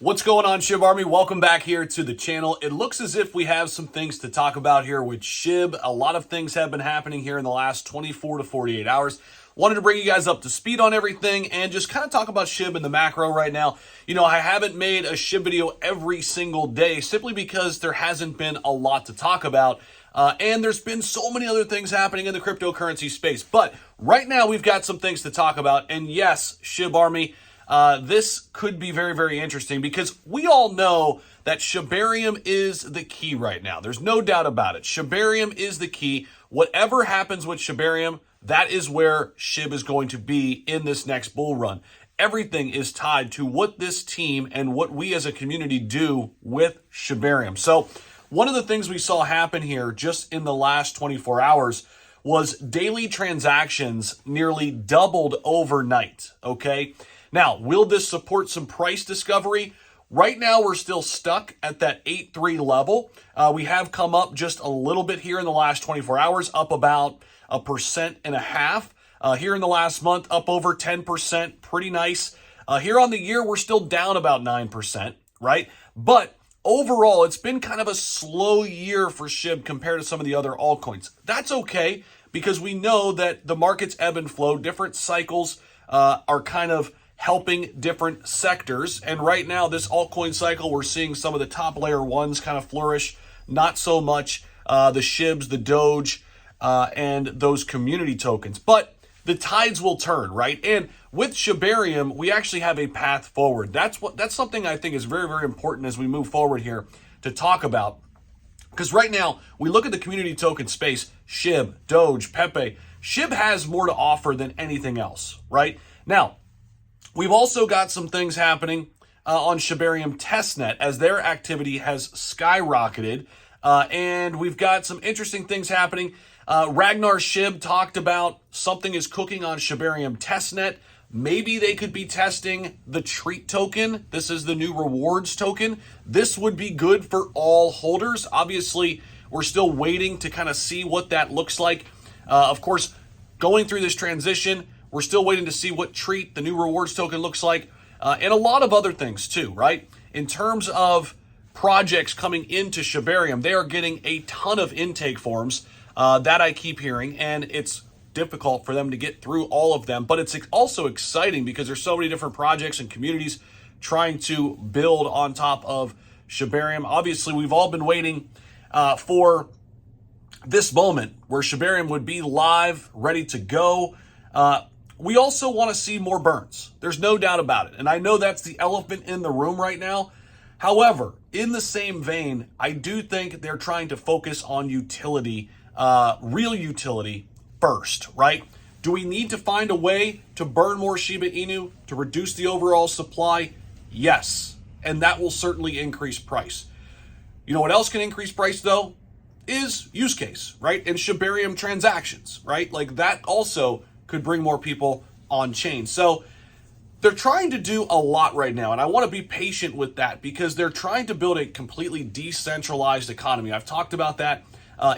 What's going on, Shib Army? Welcome back here to the channel. It looks as if we have some things to talk about here with Shib. A lot of things have been happening here in the last 24 to 48 hours. Wanted to bring you guys up to speed on everything and just kind of talk about Shib in the macro right now. You know, I haven't made a Shib video every single day simply because there hasn't been a lot to talk about. And there's been so many other things happening in the cryptocurrency space. But right now we've got some things to talk about. And yes, Shib Army, this could be very, very interesting because we all know that Shibarium is the key right now. There's no doubt about it. Shibarium is the key. Whatever happens with Shibarium, that is where Shib is going to be in this next bull run. Everything is tied to what this team and what we as a community do with Shibarium. So one of the things we saw happen here just in the last 24 hours was daily transactions nearly doubled overnight, okay? Now, will this support some price discovery? Right now, we're still stuck at that 8.3 level. We have come up just a little bit here in the last 24 hours, up about 1.5%. Here in the last month, up over 10%, pretty nice. Here on the year, we're still down about 9%, right? But overall, it's been kind of a slow year for Shib compared to some of the other altcoins. That's okay, because we know that the markets ebb and flow. Different cycles are kind of helping different sectors. And right now, this altcoin cycle, we're seeing some of the top layer ones kind of flourish. Not so much the Shibs, the Doge, and those community tokens. But the tides will turn, right? And with Shibarium, we actually have a path forward. That's something I think is very, very important as we move forward here to talk about. Because right now, we look at the community token space, Shib, Doge, Pepe. Shib has more to offer than anything else, right? Now, we've also got some things happening on Shibarium testnet as their activity has skyrocketed. And we've got some interesting things happening. Ragnar Shib talked about something is cooking on Shibarium testnet. Maybe they could be testing the treat token. This is the new rewards token. This would be good for all holders. Obviously, we're still waiting to kind of see what that looks like. Of course, going through this transition, we're still waiting to see what treat the new rewards token looks like, and a lot of other things too, right? In terms of projects coming into Shibarium, they are getting a ton of intake forms that I keep hearing, and it's difficult for them to get through all of them, but it's also exciting because there's so many different projects and communities trying to build on top of Shibarium. Obviously, we've all been waiting for this moment where Shibarium would be live, ready to go. We also want to see more burns. There's no doubt about it. And I know that's the elephant in the room right now. However, in the same vein, I do think they're trying to focus on utility, real utility first, right? Do we need to find a way to burn more Shiba Inu to reduce the overall supply? Yes. And that will certainly increase price. You know what else can increase price though? Is use case, right? And Shibarium transactions, right? Like that also could bring more people on chain. So they're trying to do a lot right now, and I want to be patient with that because they're trying to build a completely decentralized economy. I've talked about that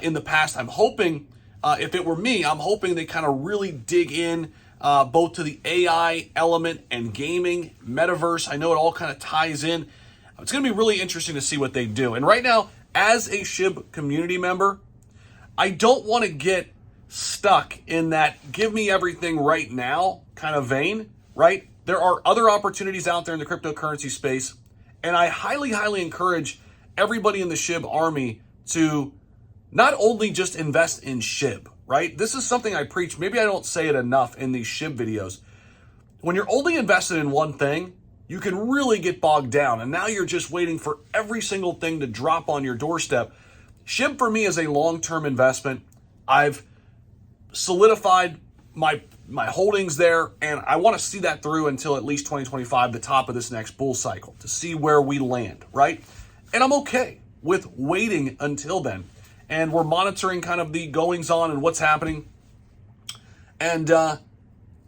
in the past. I'm hoping, if it were me, I'm hoping they kind of really dig in both to the AI element and gaming, metaverse. I know it all kind of ties in. It's going to be really interesting to see what they do. And right now, as a Shib community member, I don't want to get stuck in that give me everything right now kind of vein, right? There are other opportunities out there in the cryptocurrency space, and I highly, highly encourage everybody in the Shib army to not only just invest in Shib, right? This is something I preach. Maybe I don't say it enough in these Shib videos. When you're only invested in one thing, you can really get bogged down, and now you're just waiting for every single thing to drop on your doorstep. Shib for me is a long-term investment. I've solidified my holdings there, and I want to see that through until at least 2025, the top of this next bull cycle, to see where we land, right? And I'm okay with waiting until then. And we're monitoring kind of the goings on and what's happening. And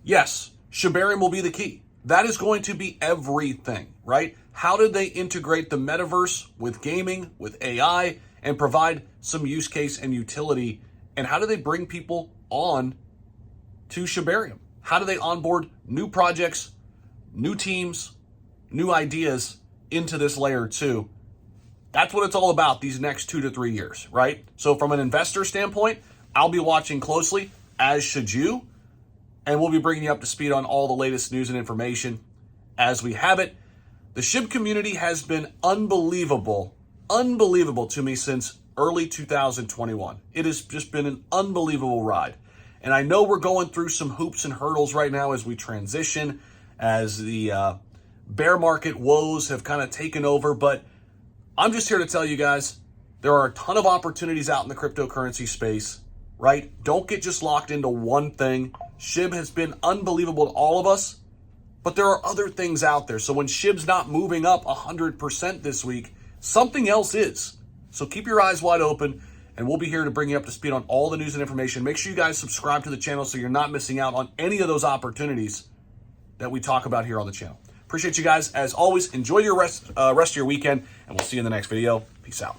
yes, Shibarium will be the key. That is going to be everything, right? How did they integrate the metaverse with gaming, with AI, and provide some use case and utility? And how do they bring people on to Shibarium? How do they onboard new projects, new teams, new ideas into this layer 2. That's what it's all about these next 2 to 3 years, right? So from an investor standpoint, I'll be watching closely, as should you, and we'll be bringing you up to speed on all the latest news and information as we have it. The Shib community has been unbelievable to me since early 2021. It has just been an unbelievable ride. And I know we're going through some hoops and hurdles right now as we transition, as the bear market woes have kind of taken over, but I'm just here to tell you guys, there are a ton of opportunities out in the cryptocurrency space, right? Don't get just locked into one thing. Shib has been unbelievable to all of us, but there are other things out there. So when Shib's not moving up 100% this week, something else is. So keep your eyes wide open, and we'll be here to bring you up to speed on all the news and information. Make sure you guys subscribe to the channel so you're not missing out on any of those opportunities that we talk about here on the channel. Appreciate you guys. As always, enjoy your rest of your weekend, and we'll see you in the next video. Peace out.